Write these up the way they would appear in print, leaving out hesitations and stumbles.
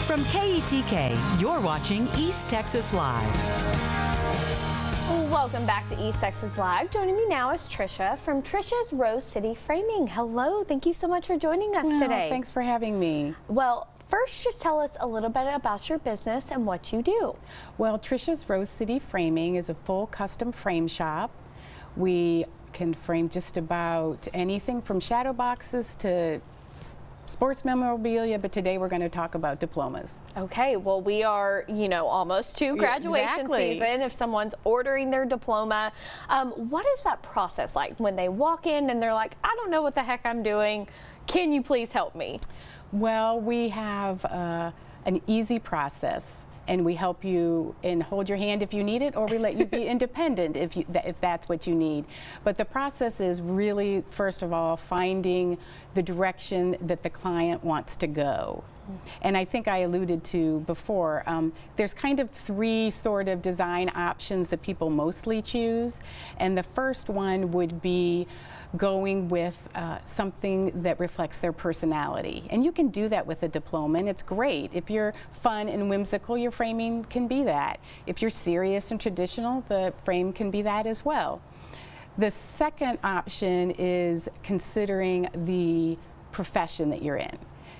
From KETK, you're watching East Texas Live. Welcome back to East Texas Live. Joining me now is Tricia from Tricia's Rose City Framing. Hello, thank you so much for joining us today. Thanks for having me. Well, first, just tell us a little bit about your business and what you do. Well, Tricia's Rose City Framing is a full custom frame shop. We can frame just about anything from shadow boxes to sports memorabilia, but today we're going to talk about diplomas. Okay, well, we are, almost to graduation season. If someone's ordering their diploma, what is that process like when they walk in and they're like, I don't know what the heck I'm doing. Can you please help me? Well, we have an easy process, and we help you and hold your hand if you need it, or we let you be independent if that's what you need. But the process is really, first of all, finding the direction that the client wants to go. And I think I alluded to before, there's kind of three sort of design options that people mostly choose. And the first one would be going with something that reflects their personality. And you can do that with a diploma, and it's great. If you're fun and whimsical, your framing can be that. If you're serious and traditional, the frame can be that as well. The second option is considering the profession that you're in.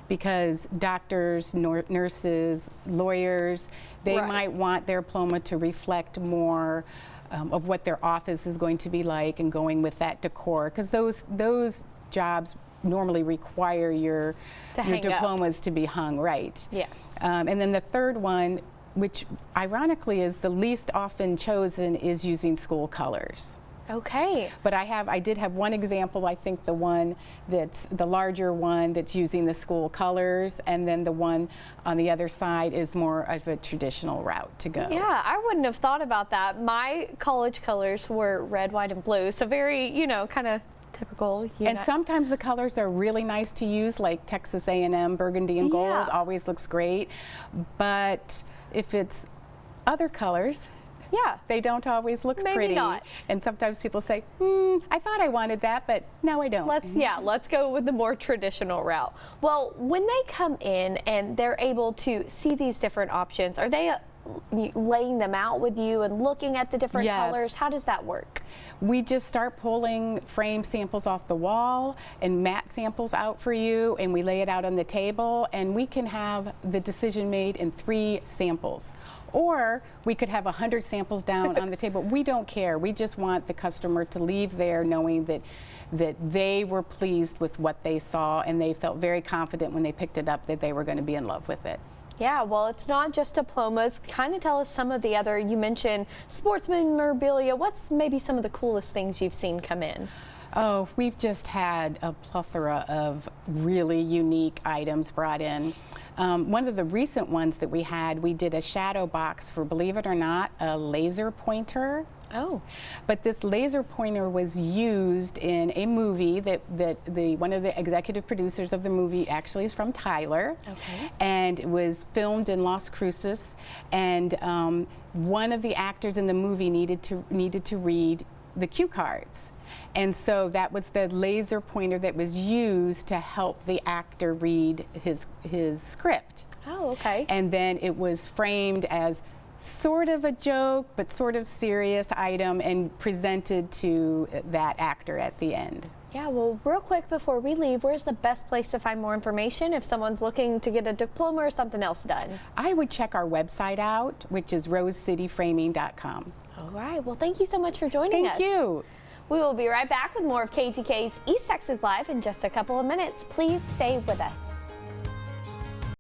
Because doctors, nurses, lawyers, they might want their diploma to reflect more of what their office is going to be like, and going with that decor, because those jobs normally require your diplomas to be hung right. Yes. And then the third one, which ironically is the least often chosen, is using school colors. Okay. But I did have one example. I think the one that's the larger one that's using the school colors, and then the one on the other side is more of a traditional route to go. Yeah, I wouldn't have thought about that. My college colors were red, white, and blue, so very, kind of typical. And sometimes the colors are really nice to use, like Texas A&M burgundy and gold always looks great. But if it's other colors, they don't always look pretty. Maybe not. And sometimes people say, I thought I wanted that, but now I don't. Let's go with the more traditional route. Well, when they come in and they're able to see these different options, are they laying them out with you and looking at the different colors? How does that work? We just start pulling frame samples off the wall and matte samples out for you, and we lay it out on the table, and we can have the decision made in 3 samples. Or we could have 100 samples down on the table. We don't care. We just want the customer to leave there knowing that they were pleased with what they saw, and they felt very confident when they picked it up that they were going to be in love with it. Yeah, well, it's not just diplomas. Kind of tell us some of the other, you mentioned sports memorabilia. What's maybe some of the coolest things you've seen come in? Oh, we've just had a plethora of really unique items brought in. One of the recent ones that we did a shadow box for, believe it or not, a laser pointer. Oh. But this laser pointer was used in a movie that one of the executive producers of the movie actually is from Tyler. Okay. And it was filmed in Las Cruces, and one of the actors in the movie needed to read the cue cards. And so that was the laser pointer that was used to help the actor read his script. Oh, okay. And then it was framed as sort of a joke, but sort of serious item, and presented to that actor at the end. Yeah, well, real quick before we leave, where's the best place to find more information if someone's looking to get a diploma or something else done? I would check our website out, which is rosecityframing.com. All right, well, thank you so much for joining us. Thank you. We will be right back with more of KTK's East Texas Live in just a couple of minutes. Please stay with us.